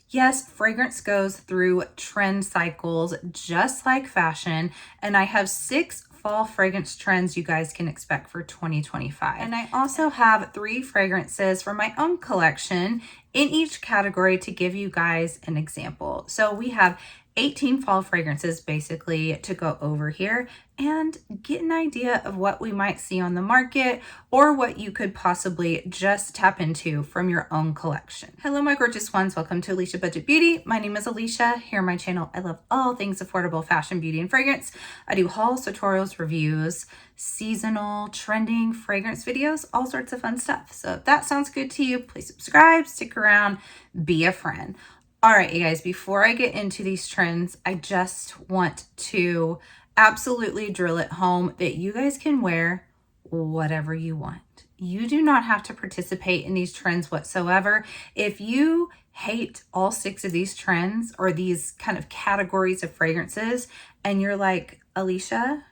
Yes, fragrance goes through trend cycles just like fashion, and I have 6 fall fragrance trends you guys can expect for 2025. And I also have 3 fragrances from my own collection in each category to give you guys an example. So we have 18 fall fragrances basically to go over here and get an idea of what we might see on the market or what you could possibly just tap into from your own collection. Hello, my gorgeous ones. Welcome to Aleisha Budget Beauty. My name is Aleisha. Here on my channel, I love all things affordable fashion, beauty, and fragrance. I do hauls, tutorials, reviews, seasonal, trending fragrance videos, all sorts of fun stuff. So if that sounds good to you, please subscribe, stick around, be a friend. All right, you guys, before I get into these trends, I just want to absolutely drill it home that you guys can wear whatever you want. You do not have to participate in these trends whatsoever. If you hate all 6 of these trends or these kind of categories of fragrances, and you're like, Aleisha,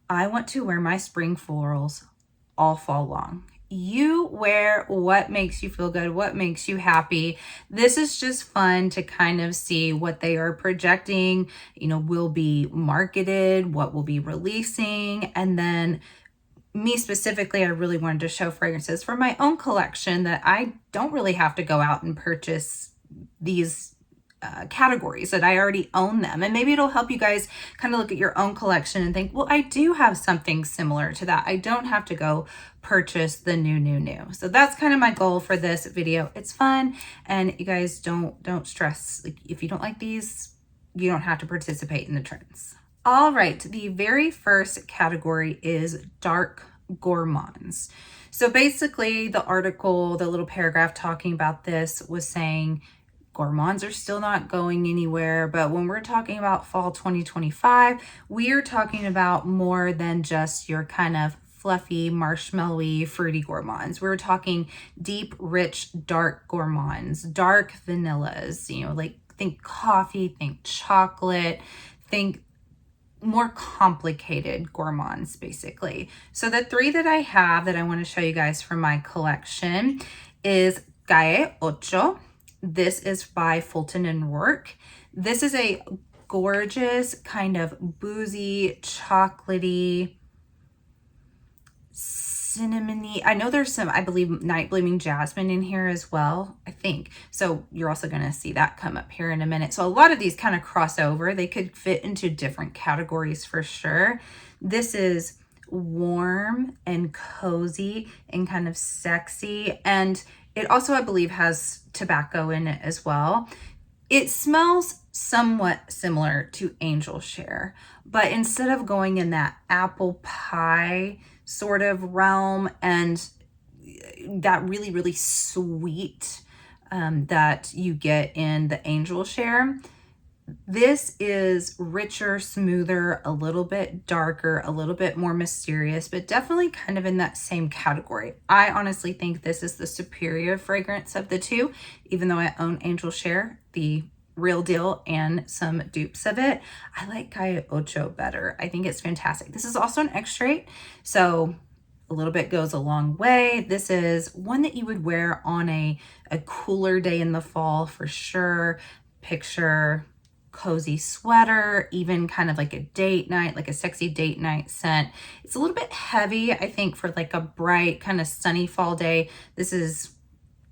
I want to wear my spring florals all fall long. You wear what makes you feel good, what makes you happy. This is just fun to kind of see what they are projecting, will be marketed, what will be releasing. And then me specifically, I really wanted to show fragrances from my own collection that I don't really have to go out and purchase these categories, that I already own them. And maybe it'll help you guys kind of look at your own collection and think, well, I do have something similar to that. I don't have to go purchase the new. So that's kind of my goal for this video. It's fun, and you guys don't stress. Like, if you don't like these, you don't have to participate in the trends. All right, the very first category is dark gourmands. So basically the article, the little paragraph talking about this was saying gourmands are still not going anywhere, but when we're talking about fall 2025, we are talking about more than just your kind of fluffy, marshmallowy, fruity gourmands. We're talking deep, rich, dark gourmands, dark vanillas, like think coffee, think chocolate, think more complicated gourmands, basically. So the 3 that I have that I want to show you guys from my collection is Calle Ocho. This is by Fulton and Rourke. This is a gorgeous kind of boozy, chocolatey, cinnamony. I know there's some, I believe, Night Blooming Jasmine in here as well, I think. So you're also going to see that come up here in a minute. So a lot of these kind of cross over. They could fit into different categories for sure. This is warm and cozy and kind of sexy. And it also, I believe, has tobacco in it as well. It smells somewhat similar to Angel Share, but instead of going in that apple pie sort of realm and that really, really sweet that you get in the Angel Share, this is richer, smoother, a little bit darker, a little bit more mysterious, but definitely kind of in that same category. I honestly think this is the superior fragrance of the 2, even though I own Angel Share, the real deal, and some dupes of it. I like Calle Ocho better. I think it's fantastic. This is also an extrait, so a little bit goes a long way. This is one that you would wear on a cooler day in the fall for sure. Picture cozy sweater, even kind of like a date night, like a sexy date night scent. It's a little bit heavy, I think, for like a bright kind of sunny fall day. This is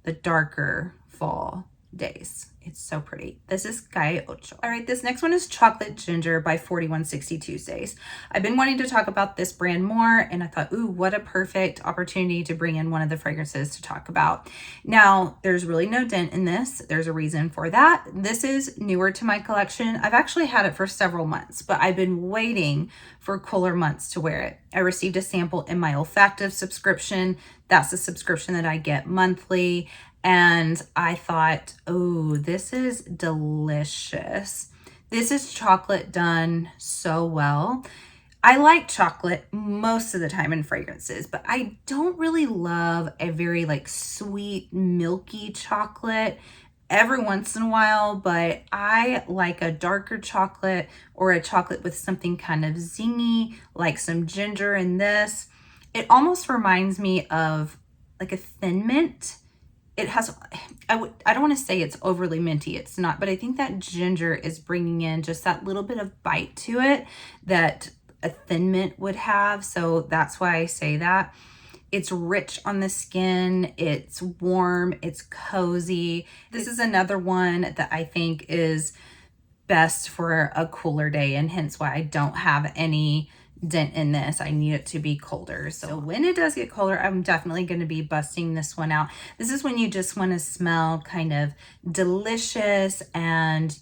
the darker fall days. It's so pretty. This is Calle Ocho. All right, this next one is Chocolate Ginger by 4160 Tuesdays. I've been wanting to talk about this brand more, and I thought, ooh, what a perfect opportunity to bring in one of the fragrances to talk about. Now, there's really no dent in this. There's a reason for that. This is newer to my collection. I've actually had it for several months, but I've been waiting for cooler months to wear it. I received a sample in my olfactive subscription. That's a subscription that I get monthly. And I thought, oh, this is delicious. This is chocolate done so well. I like chocolate most of the time in fragrances, but I don't really love a very like sweet, milky chocolate every once in a while, but I like a darker chocolate or a chocolate with something kind of zingy, like some ginger in this. It almost reminds me of like a Thin Mint it has, I don't want to say it's overly minty. It's not, but I think that ginger is bringing in just that little bit of bite to it that a thin mint would have. So that's why I say that. It's rich on the skin. It's warm. It's cozy. This is another one that I think is best for a cooler day, and hence why I don't have any dent in this. I need it to be colder. So when it does get colder, I'm definitely going to be busting this one out. This is when you just want to smell kind of delicious, and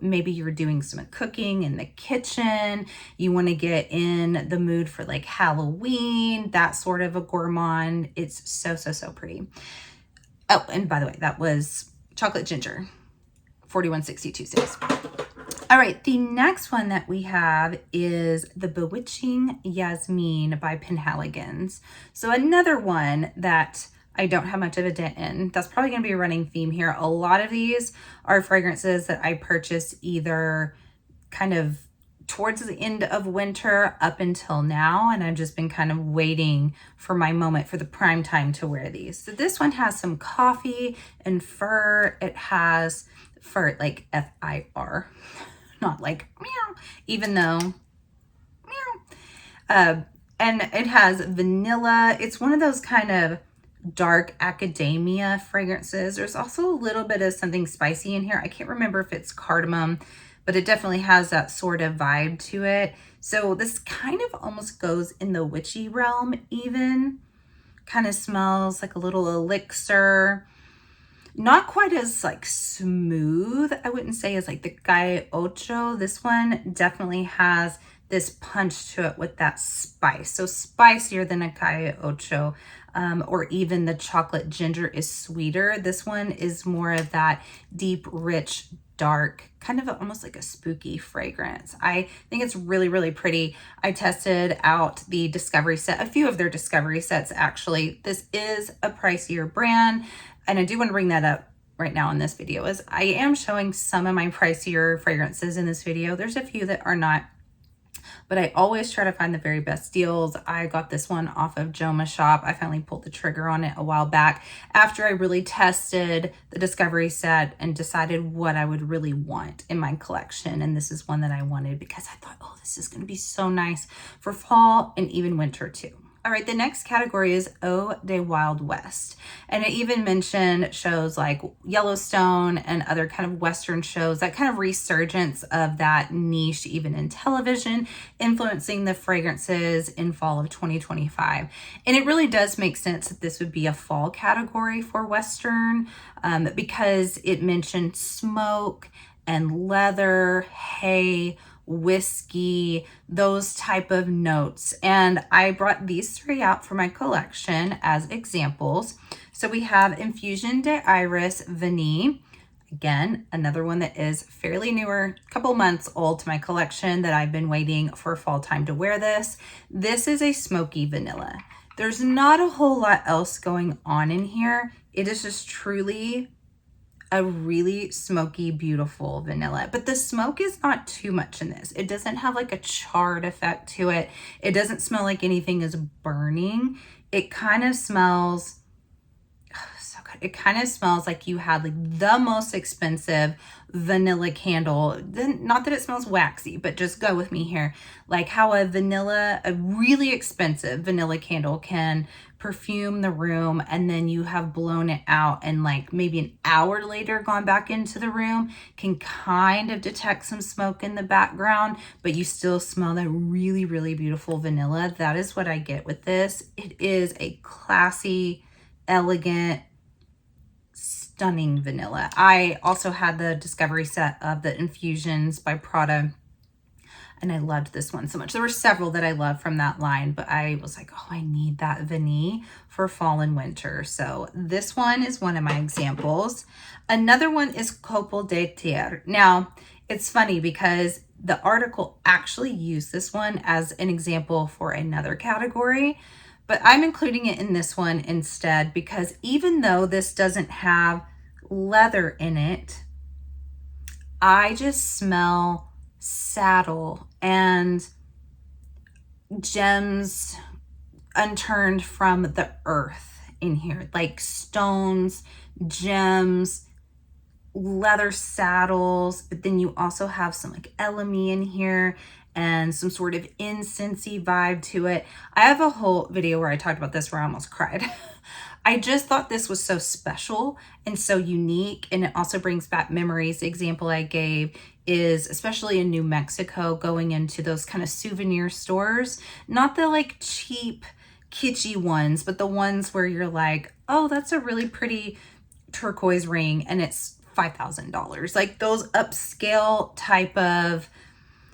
maybe you're doing some cooking in the kitchen. You want to get in the mood for like Halloween, that sort of a gourmand. It's so, so, so pretty. Oh, and by the way, that was chocolate ginger, 4162 sales. All right, the next one that we have is the Bewitching Yasmine by Penhaligons. So another one that I don't have much of a dent in. That's probably going to be a running theme here. A lot of these are fragrances that I purchased either kind of towards the end of winter up until now, and I've just been kind of waiting for my moment for the prime time to wear these. So this one has some coffee and fir. It has fir, like F-I-R. Not like meow, even though meow. And it has vanilla. It's one of those kind of dark academia fragrances. There's also a little bit of something spicy in here. I can't remember if it's cardamom, but it definitely has that sort of vibe to it. So this kind of almost goes in the witchy realm even. Kind of smells like a little elixir. Not quite as like smooth, I wouldn't say, as like the Calle Ocho. This one definitely has this punch to it with that spice. So spicier than a Calle Ocho, or even the chocolate ginger is sweeter. This one is more of that deep, rich, dark, kind of almost like a spooky fragrance. I think it's really, really pretty. I tested out the Discovery set, a few of their Discovery sets actually. This is a pricier brand. And I do want to bring that up right now in this video, is I am showing some of my pricier fragrances in this video. There's a few that are not, but I always try to find the very best deals. I got this one off of Jomashop. I finally pulled the trigger on it a while back after I really tested the Discovery set and decided what I would really want in my collection. And this is one that I wanted because I thought, oh, this is going to be so nice for fall and even winter too. All right, the next category is Eau de Wild West. And it even mentioned shows like Yellowstone and other kind of Western shows, that kind of resurgence of that niche, even in television, influencing the fragrances in fall of 2025. And it really does make sense that this would be a fall category for Western, because it mentioned smoke and leather, hay, whiskey, those type of notes. And I brought these three out for my collection as examples. So we have Infusion de Iris Vanille. Again, another one that is fairly newer, a couple months old to my collection that I've been waiting for fall time to wear this. This is a smoky vanilla. There's not a whole lot else going on in here. It is just truly a really smoky, beautiful vanilla, but the smoke is not too much in this. It doesn't have like a charred effect to it. It doesn't smell like anything is burning. It kind of smells so good. It kind of smells like you had like the most expensive vanilla candle. Not that it smells waxy, but just go with me here. Like how a really expensive vanilla candle can perfume the room, and then you have blown it out and like maybe an hour later gone back into the room, can kind of detect some smoke in the background, but you still smell that really, really beautiful vanilla. That is what I get with this. It is a classy, elegant, stunning vanilla. I also had the Discovery set of the Infusions by Prada, and I loved this one so much. There were several that I loved from that line, but I was like, oh, I need that vanille for fall and winter. So this one is one of my examples. Another one is Copal de Terre. Now, it's funny because the article actually used this one as an example for another category, but I'm including it in this one instead because even though this doesn't have leather in it, I just smell saddle and gems unturned from the earth in here, like stones gems, leather saddles, but then you also have some like elemi in here and some sort of incensey vibe to it. I have a whole video where I talked about this where I almost cried. I just thought this was so special and so unique, and it also brings back memories. The example I gave is especially in New Mexico, going into those kind of souvenir stores, not the like cheap kitschy ones, but the ones where you're like, oh, that's a really pretty turquoise ring and it's $5,000. Like those upscale type of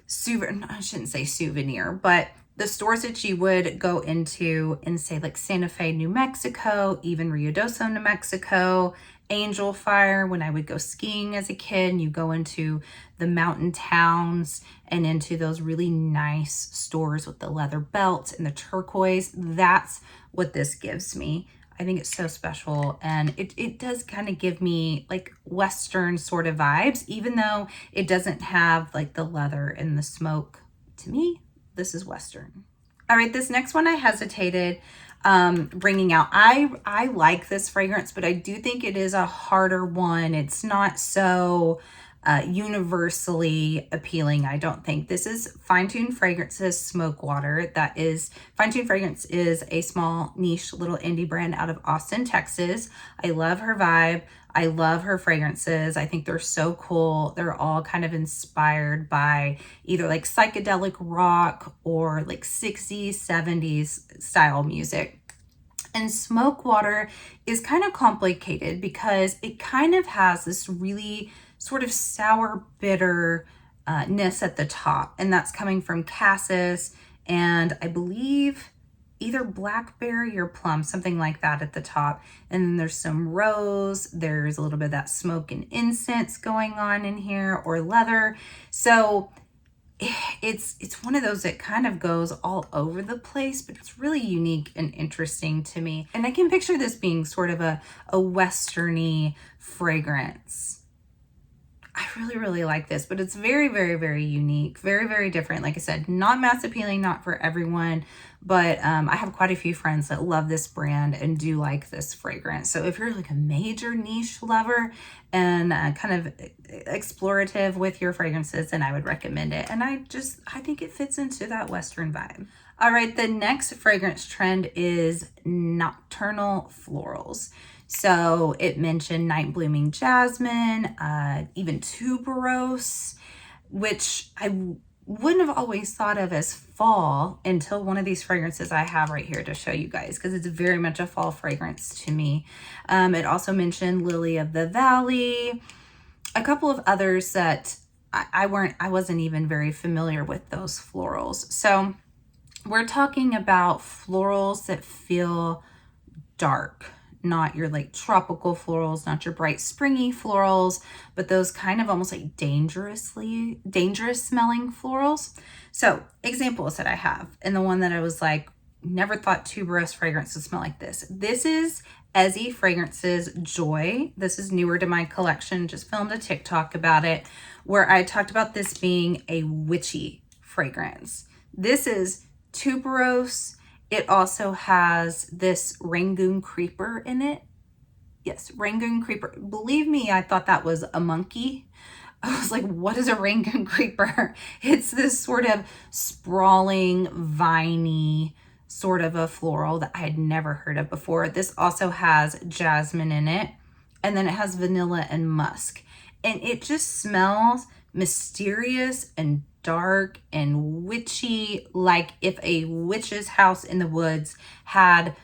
souvenir, I shouldn't say souvenir, but the stores that you would go into in say like Santa Fe, New Mexico, even Ruidoso, New Mexico, Angel Fire, when I would go skiing as a kid, and you go into the mountain towns and into those really nice stores with the leather belts and the turquoise. That's what this gives me. I think it's so special, and it does kind of give me like Western sort of vibes, even though it doesn't have like the leather and the smoke. To me, this is Western. All right, this next one I hesitated bringing out. I like this fragrance, but I do think it is a harder one. It's not so universally appealing, I don't think. This is Fine Tune Fragrances Smoke Water. That is, Fine Tune Fragrance is a small niche little indie brand out of Austin, Texas. I love her vibe. I love her fragrances. I think they're so cool. They're all kind of inspired by either like psychedelic rock or like 60s, 70s style music. And Smoke Water is kind of complicated because it kind of has this really sort of sour bitterness at the top, and that's coming from cassis and I believe either blackberry or plum, something like that at the top. And then there's some rose, there's a little bit of that smoke and incense going on in here, or leather. So it's one of those that kind of goes all over the place, but it's really unique and interesting to me. And I can picture this being sort of a westerny fragrance. I really, really like this, but it's very, very, very unique, very, very different. Like I said, not mass appealing, not for everyone, but I have quite a few friends that love this brand and do like this fragrance. So if you're like a major niche lover and kind of explorative with your fragrances, then I would recommend it. And I think it fits into that Western vibe. All right, the next fragrance trend is nocturnal florals. So it mentioned night blooming jasmine, even tuberose, which I wouldn't have always thought of as fall until one of these fragrances I have right here to show you guys, because it's very much a fall fragrance to me. It also mentioned lily of the valley, a couple of others that I wasn't even very familiar with those florals. So we're talking about florals that feel dark, not your like tropical florals, not your bright springy florals, but those kind of almost like dangerous smelling florals. So examples that I have, and the one that I was like, never thought tuberose fragrance would smell like this. This is Ezzy Fragrances Joy. This is newer to my collection. Just filmed a TikTok about it where I talked about this being a witchy fragrance. This is tuberose. It also has this Rangoon Creeper in it. Yes, Rangoon Creeper. Believe me, I thought that was a monkey. I was like, what is a Rangoon Creeper? It's this sort of sprawling, viney sort of a floral that I had never heard of before. This also has jasmine in it, and then it has vanilla and musk. And it just smells mysterious and dark and witchy, like if a witch's house in the woods had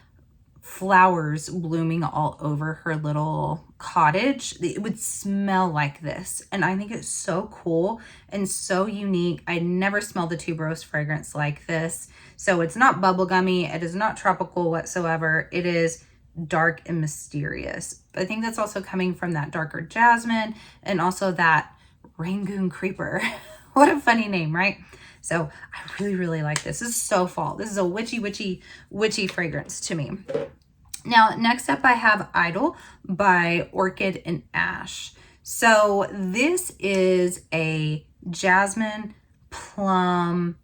flowers blooming all over her little cottage. It would smell like this, and I think it's so cool and so unique. I never smelled a tuberose fragrance like this. So it's not bubblegummy, it is not tropical whatsoever. It is dark and mysterious. I think that's also coming from that darker jasmine and also that Rangoon Creeper. What a funny name, right? So I really, really like this. This is so fall. This is a witchy fragrance to me. Now, next up I have Idol by Orchid and Ash. So this is a jasmine, plum,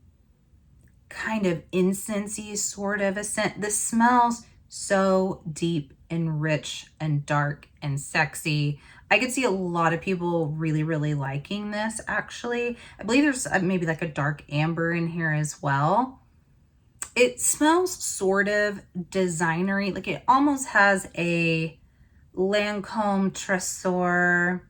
kind of incensey sort of a scent. This smells so deep and rich and dark and sexy. I could see a lot of people really, really liking this actually. I believe there's maybe like a dark amber in here as well. It smells sort of designery, like it almost has a Lancome Tresor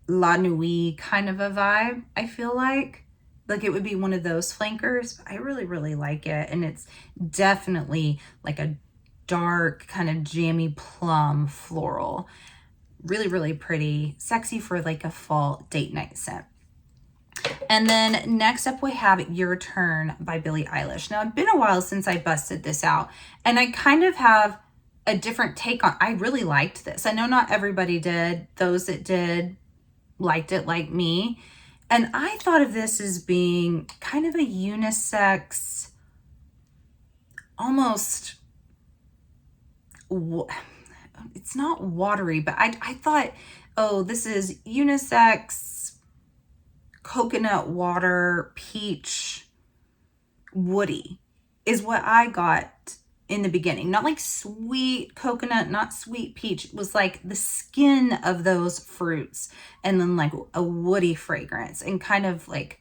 La Nuit kind of a vibe, I feel like. Like it would be one of those flankers. I really, really like it. And it's definitely like a dark kind of jammy plum floral. Really, really pretty. Sexy for like a fall date night scent. And then next up we have Your Turn by Billie Eilish. Now it's been a while since I busted this out and I kind of have a different take on, I really liked this. I know not everybody did. Those that did liked it like me. And I thought of this as being kind of a unisex, almost, it's not watery, but I thought, oh, this is unisex, coconut water, peach, woody is what I got in the beginning. Not like sweet coconut, not sweet peach. It was like the skin of those fruits and then like a woody fragrance and kind of like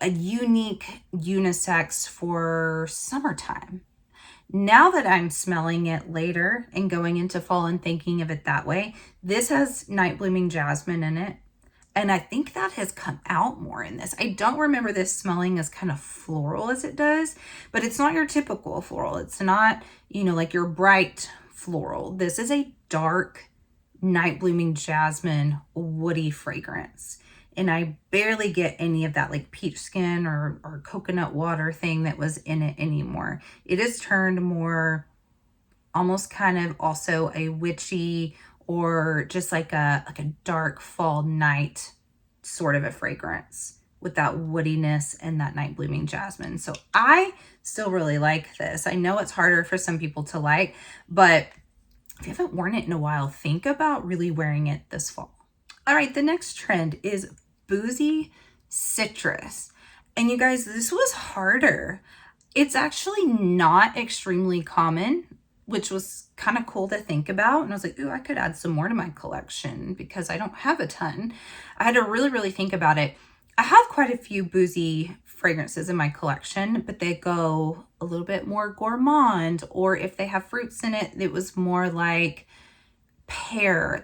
a unique unisex for summertime. Now that I'm smelling it later and going into fall and thinking of it that way, this has night blooming jasmine in it. And I think that has come out more in this. I don't remember this smelling as kind of floral as it does, but it's not your typical floral. It's not, you know, like your bright floral. This is a dark night blooming jasmine woody fragrance. And I barely get any of that like peach skin or coconut water thing that was in it anymore. It has turned more almost kind of also a witchy or just like a dark fall night sort of a fragrance with that woodiness and that night blooming jasmine. So I still really like this. I know it's harder for some people to like, but if you haven't worn it in a while, think about really wearing it this fall. All right, the next trend is Boozy Citrus. And you guys, this was harder. It's actually not extremely common, which was kind of cool to think about. And I was like, ooh, I could add some more to my collection because I don't have a ton. I had to really, really think about it. I have quite a few Boozy fragrances in my collection, but they go a little bit more gourmand, or if they have fruits in it, it was more like pear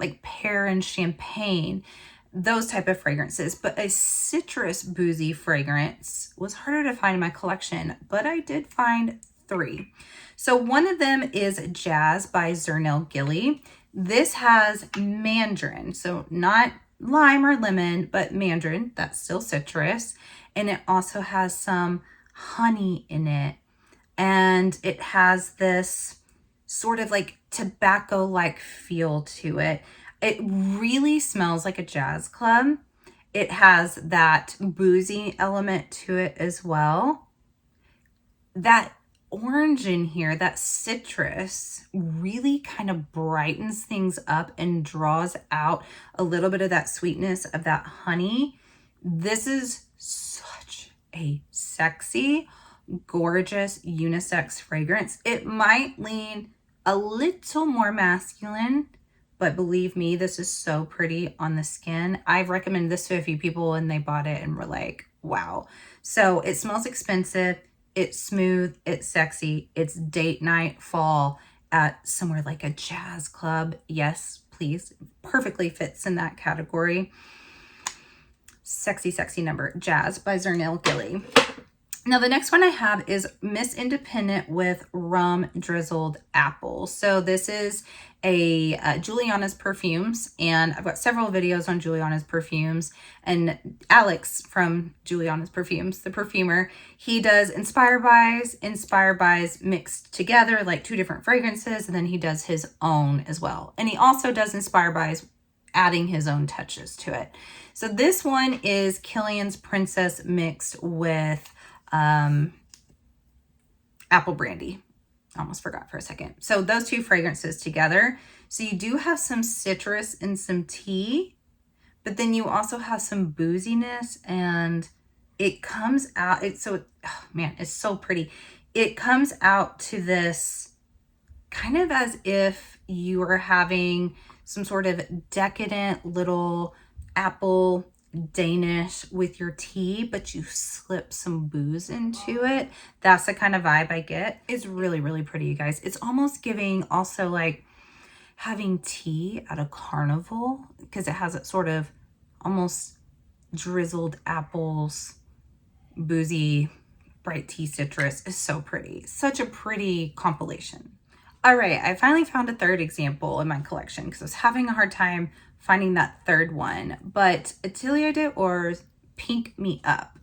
and champagne, those type of fragrances. But a citrus Boozy fragrance was harder to find in my collection, but I did find 3. So one of them is Jazz by Zernel Gilly. This has mandarin, so not lime or lemon, but mandarin, that's still citrus. And it also has some honey in it. And it has this sort of like tobacco-like feel to it. It really smells like a jazz club. It has that boozy element to it as well. That orange in here, that citrus, really kind of brightens things up and draws out a little bit of that sweetness of that honey. This is such a sexy, gorgeous unisex fragrance. It might lean a little more masculine, but believe me, this is so pretty on the skin. I've recommended this to a few people and they bought it and were like, wow. So it smells expensive. It's smooth, it's sexy, it's date night, fall at somewhere like a jazz club. Yes, please. Perfectly fits in that category. Sexy, sexy number. Jazz by Zernel Gilly. Now, the next one I have is Miss Independent with Rum Drizzled Apple. So this is a Juliana's Perfumes, and I've got several videos on Juliana's Perfumes, and Alex from Juliana's Perfumes, the perfumer, he does Inspire Buys mixed together, like 2 different fragrances, and then he does his own as well. And he also does Inspire Buys adding his own touches to it. So this one is Killian's Princess mixed with apple brandy. Almost forgot for a second. So those 2 fragrances together. So you do have some citrus and some tea, but then you also have some booziness, and it comes out. Oh man, it's so pretty. It comes out to this kind of as if you are having some sort of decadent little apple Danish with your tea, but you slip some booze into it. That's the kind of vibe I get. It's really, really pretty, you guys. It's almost giving also like having tea at a carnival, because it has that sort of almost drizzled apples, boozy, bright tea citrus. Is so pretty. Such a pretty compilation. All right, I finally found a third example in my collection because I was having a hard time finding that third one, but Atelier d'Or's Pink Me Up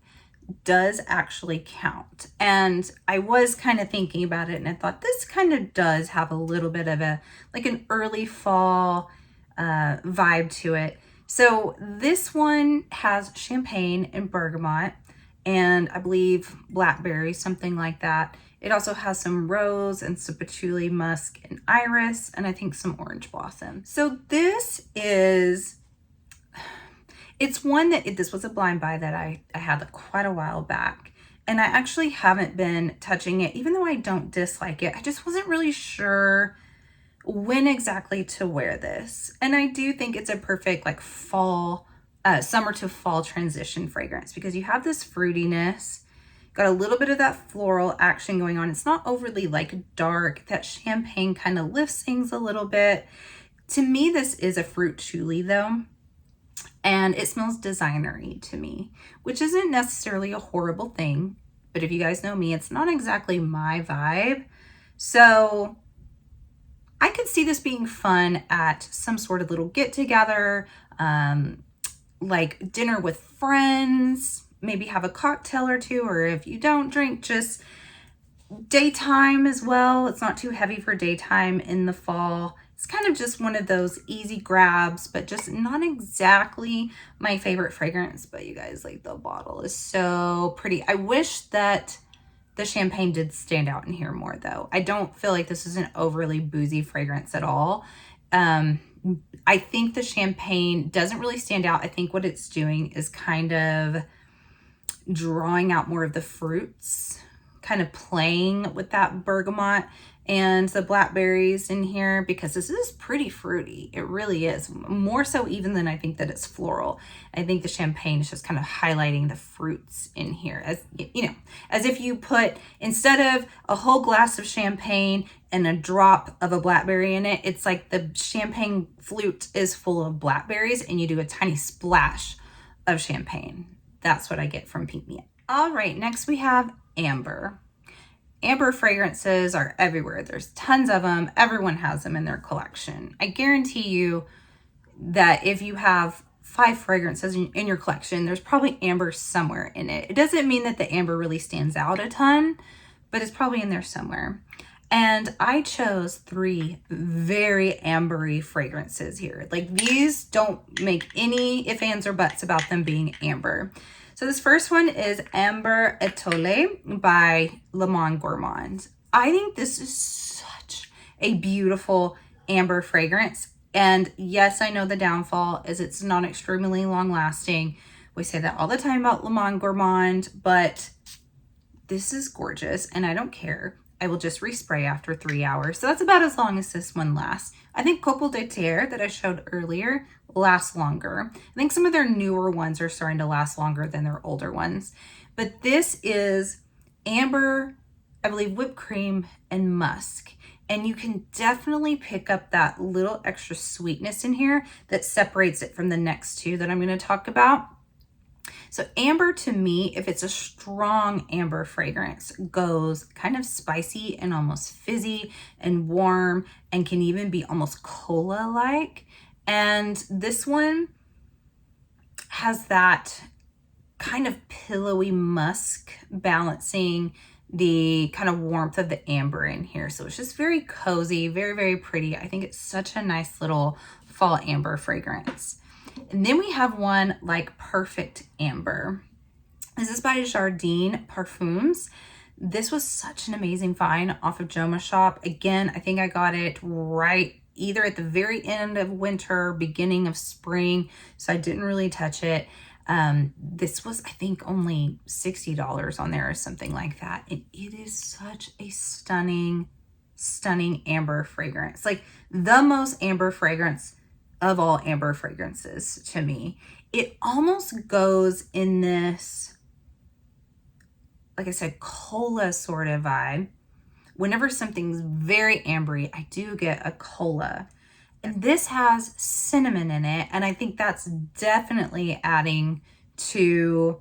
does actually count. And I was kind of thinking about it and I thought this kind of does have a little bit of a, like an early fall vibe to it. So this one has champagne and bergamot and I believe blackberry, something like that. It also has some rose and some patchouli, musk, and iris, and I think some orange blossom. So this is, it's one that, this was a blind buy that I had quite a while back. And I actually haven't been touching it, even though I don't dislike it. I just wasn't really sure when exactly to wear this. And I do think it's a perfect like fall, summer to fall transition fragrance because you have this fruitiness. Got a little bit of that floral action going on. It's not overly like dark. That champagne kind of lifts things a little bit. To me, this is a fruit choulis though. And it smells designery to me, which isn't necessarily a horrible thing. But if you guys know me, it's not exactly my vibe. So I could see this being fun at some sort of little get together, like dinner with friends, maybe have a cocktail or two, or if you don't drink, just daytime as well. It's not too heavy for daytime in the fall. It's kind of just one of those easy grabs, but just not exactly my favorite fragrance. But you guys, like, the bottle is so pretty. I wish that the champagne did stand out in here more though. I don't feel like this is an overly boozy fragrance at all. I think the champagne doesn't really stand out. I think what it's doing is kind of drawing out more of the fruits, kind of playing with that bergamot and the blackberries in here, because this is pretty fruity. It really is, more so even than I think that it's floral. I think the champagne is just kind of highlighting the fruits in here, as you know, as if you put, instead of a whole glass of champagne and a drop of a blackberry in it, it's like the champagne flute is full of blackberries and you do a tiny splash of champagne. That's what I get from Pink Me Up. All right, next we have Amber. Amber fragrances are everywhere. There's tons of them. Everyone has them in their collection. I guarantee you that if you have 5 fragrances in your collection, there's probably amber somewhere in it. It doesn't mean that the amber really stands out a ton, but it's probably in there somewhere. And I chose 3 very ambery fragrances here. Like, these don't make any ifs, ands, or buts about them being amber. So this first one is Amber Étoilée by Le Monde Gourmands. I think this is such a beautiful amber fragrance. And yes, I know the downfall is it's not extremely long lasting. We say that all the time about Le Monde Gourmand, but this is gorgeous and I don't care. I will just respray after 3 hours. So that's about as long as this one lasts. I think Couple de Terre that I showed earlier lasts longer. I think some of their newer ones are starting to last longer than their older ones. But this is amber, I believe whipped cream and musk. And you can definitely pick up that little extra sweetness in here that separates it from the next 2 that I'm going to talk about. So amber, to me, if it's a strong amber fragrance, goes kind of spicy and almost fizzy and warm and can even be almost cola-like. And this one has that kind of pillowy musk balancing the kind of warmth of the amber in here. So it's just very cozy, very, very pretty. I think it's such a nice little fall amber fragrance. And then we have one like Perfect Amber. This is by Jardin Parfums. This was such an amazing find off of Jomashop. Again, I think I got it right either at the very end of winter, beginning of spring, so I didn't really touch it. This was, I think, only $60 on there or something like that. And it is such a stunning stunning amber fragrance. Like the most amber fragrance of all amber fragrances to me. It almost goes in this, like I said, cola sort of vibe. Whenever something's very ambery, I do get a cola. And this has cinnamon in it, and I think that's definitely adding to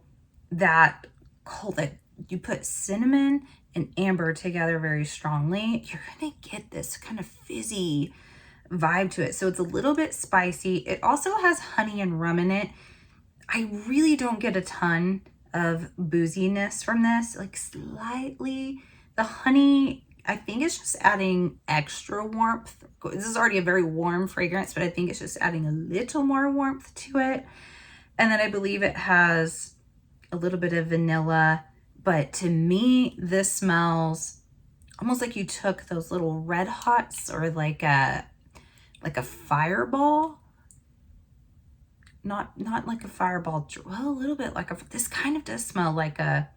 that cola. You put cinnamon and amber together very strongly, you're gonna get this kind of fizzy vibe to it. So it's a little bit spicy. It also has honey and rum in it. I really don't get a ton of booziness from this, like slightly. The honey, I think it's just adding extra warmth. This is already a very warm fragrance, but I think it's just adding a little more warmth to it. And then I believe it has a little bit of vanilla, but to me, this smells almost like you took those little Red Hots or like a Fireball. Not like a Fireball, well, a little bit like this kind of does smell like a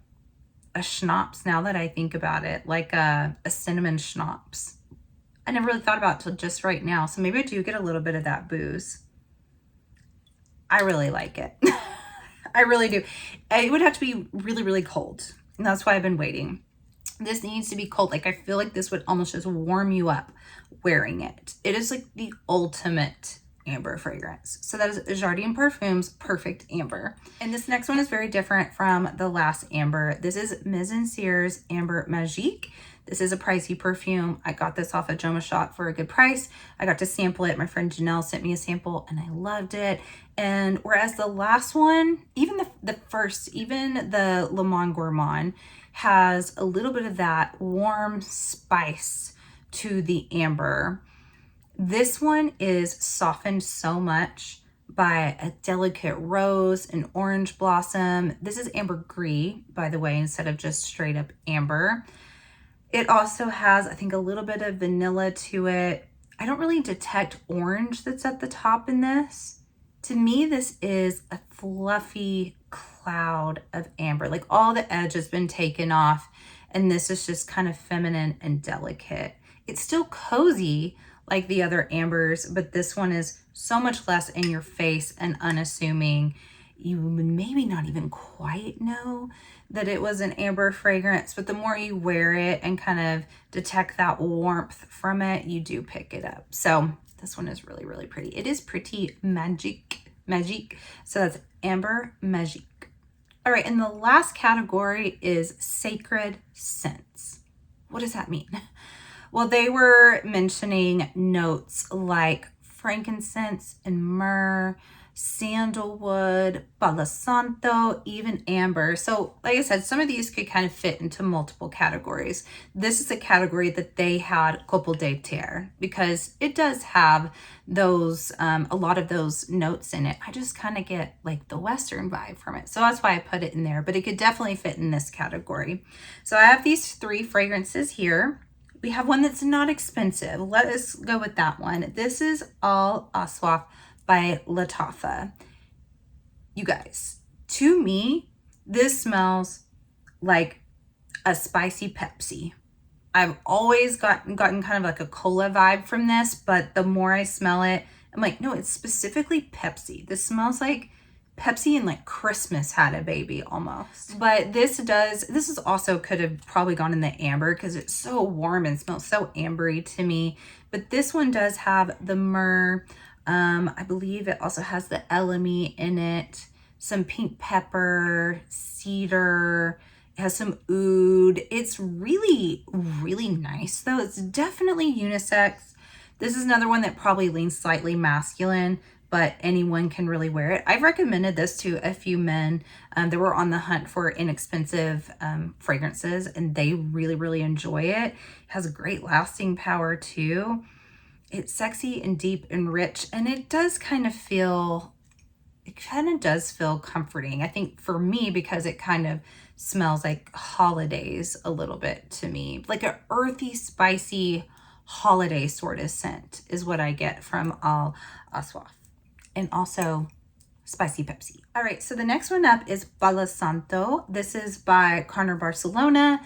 schnapps now that I think about it, like a cinnamon schnapps. I never really thought about it till just right now. So maybe I do get a little bit of that booze. I really like it. I really do. It would have to be really, really cold. And that's why I've been waiting. This needs to be cold. Like I feel like this would almost just warm you up wearing it. It is like the ultimate amber fragrance. So that is Jardin Parfums Perfect Amber. And this next one is very different from the last amber. This is Maison Cier's Amber Magique. This is a pricey perfume. I got this off of Joma for a good price. I got to sample it. My friend Janelle sent me a sample and I loved it. And whereas the last one, even the first, even the Le Monde Gourmand has a little bit of that warm spice to the amber. This one is softened so much by a delicate rose and orange blossom. This is ambergris, by the way, instead of just straight up amber. It also has, I think, a little bit of vanilla to it. I don't really detect orange that's at the top in this. To me, this is a fluffy cloud of amber. Like all the edge has been taken off, and this is just kind of feminine and delicate. It's still cozy like the other ambers, but this one is so much less in your face and unassuming. You would maybe not even quite know that it was an amber fragrance, but the more you wear it and kind of detect that warmth from it, you do pick it up. So this one is really, really pretty. It is pretty magique. So that's Amber Magique. All right, and the last category is sacred scents. What does that mean? Well, they were mentioning notes like frankincense and myrrh, sandalwood, Palo Santo, even amber. So like I said, some of these could kind of fit into multiple categories. This is a category that they had couple de terre because it does have those, a lot of those notes in it. I just kind of get like the Western vibe from it. So that's why I put it in there, but it could definitely fit in this category. So I have these 3 fragrances here. We have one that's not expensive. Let us go with that one. This is All Aswaf by Lattafa. You guys, to me, this smells like a spicy Pepsi. I've always gotten kind of like a cola vibe from this, but the more I smell it, I'm like, no, it's specifically Pepsi. This smells like Pepsi and like Christmas had a baby almost. But this is also could have probably gone in the amber because it's so warm and smells so ambery to me. But this one does have the myrrh. I believe it also has the elemi in it, some pink pepper, cedar. It has some oud. It's really, really nice though. It's definitely unisex. This is another one that probably leans slightly masculine, but anyone can really wear it. I've recommended this to a few men that were on the hunt for inexpensive fragrances, and they really, really enjoy it. It has a great lasting power too. It's sexy and deep and rich, and it does feel comforting. I think for me, because it kind of smells like holidays a little bit to me, like an earthy, spicy holiday sort of scent is what I get from All Aswaf. And also spicy Pepsi. All right, so the next one up is Palo Santo. This is by Carner Barcelona.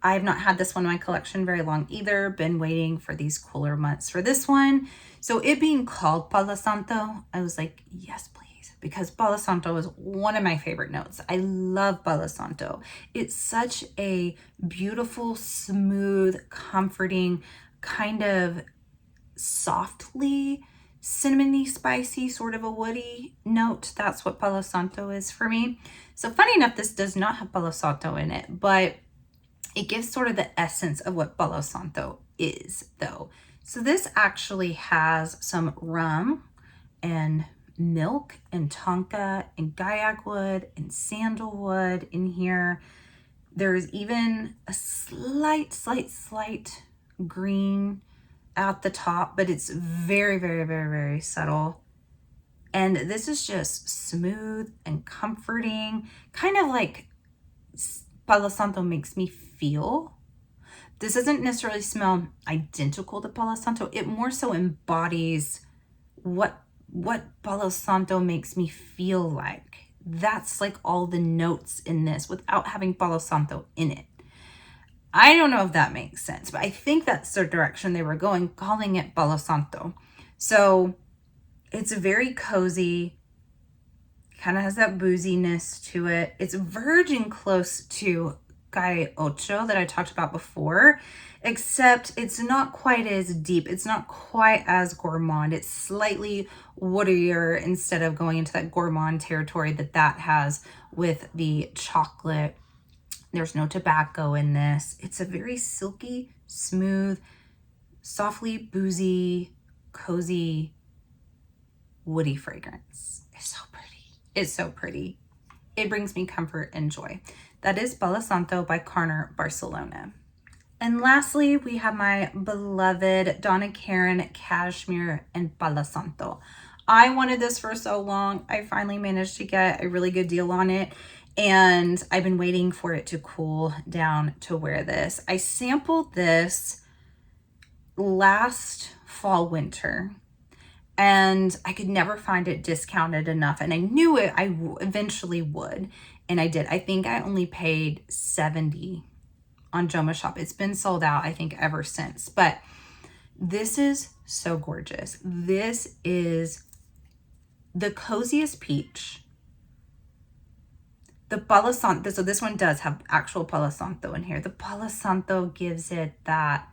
I have not had this one in my collection very long either. Been waiting for these cooler months for this one. So it being called Palo Santo, I was like, yes, please. Because Palo Santo is one of my favorite notes. I love Palo Santo. It's such a beautiful, smooth, comforting, kind of softly cinnamony, spicy, sort of a woody note. That's what Palo Santo is for me. So funny enough, this does not have Palo Santo in it, but it gives sort of the essence of what Palo Santo is though. So this actually has some rum and milk and tonka and gaiac wood and sandalwood in here. There's even a slight green at the top, but it's very subtle. And this is just smooth and comforting, kind of like Palo Santo makes me feel. This doesn't necessarily smell identical to Palo Santo. It more so embodies what Palo Santo makes me feel like. That's like all the notes in this without having Palo Santo in it. I don't know if that makes sense, but I think that's the direction they were going, calling it Palo Santo. So it's very cozy, kind of has that booziness to it. It's verging close to Calle Ocho that I talked about before, except it's not quite as deep. It's not quite as gourmand. It's slightly woodier instead of going into that gourmand territory that has with the chocolate. There's no tobacco in this. It's a very silky, smooth, softly boozy, cozy, woody fragrance. It's so pretty. It's so pretty. It brings me comfort and joy. That is Palo Santo by Carner Barcelona. And lastly, we have my beloved Donna Karan Cashmere and Palo Santo. I wanted this for so long. I finally managed to get a really good deal on it. And I've been waiting for it to cool down to wear this. I sampled this last fall, winter, and I could never find it discounted enough. And I knew it, I eventually would. And I did. I think I only paid $70 on Jomashop. It's been sold out, I think, ever since. But this is so gorgeous. This is the coziest peach. The Palo Santo, so this one does have actual Palo Santo in here. The Palo Santo gives it that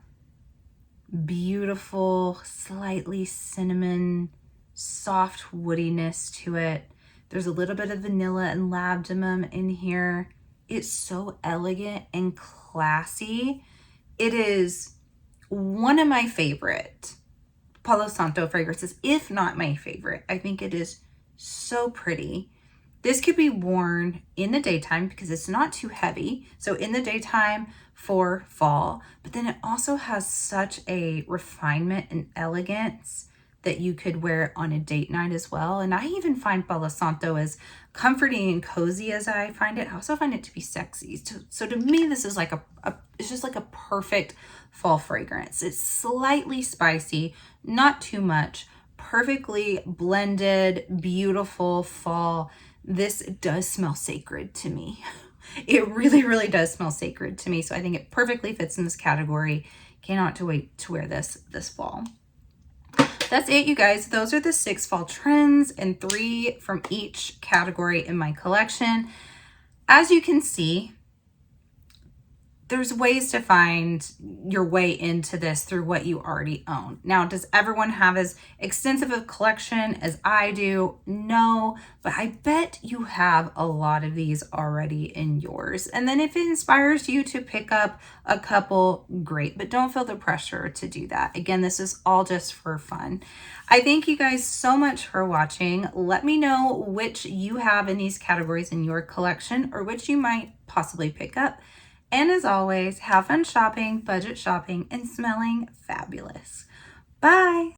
beautiful, slightly cinnamon, soft woodiness to it. There's a little bit of vanilla and labdanum in here. It's so elegant and classy. It is one of my favorite Palo Santo fragrances, if not my favorite. I think it is so pretty. This could be worn in the daytime because it's not too heavy. So in the daytime for fall, but then it also has such a refinement and elegance that you could wear it on a date night as well. And I even find Palo Santo as comforting and cozy as I find it. I also find it to be sexy. So to me, this is like it's just like a perfect fall fragrance. It's slightly spicy, not too much, perfectly blended, beautiful fall. This does smell sacred to me. It really does smell sacred to me. So I think it perfectly fits in this category. Cannot wait to wear this fall. That's it, you guys. Those are the 6 fall trends and 3 from each category in my collection. As you can see, there's ways to find your way into this through what you already own. Now, does everyone have as extensive a collection as I do? No, but I bet you have a lot of these already in yours. And then if it inspires you to pick up a couple, great, but don't feel the pressure to do that. Again, this is all just for fun. I thank you guys so much for watching. Let me know which you have in these categories in your collection or which you might possibly pick up. And as always, have fun shopping, budget shopping, and smelling fabulous. Bye.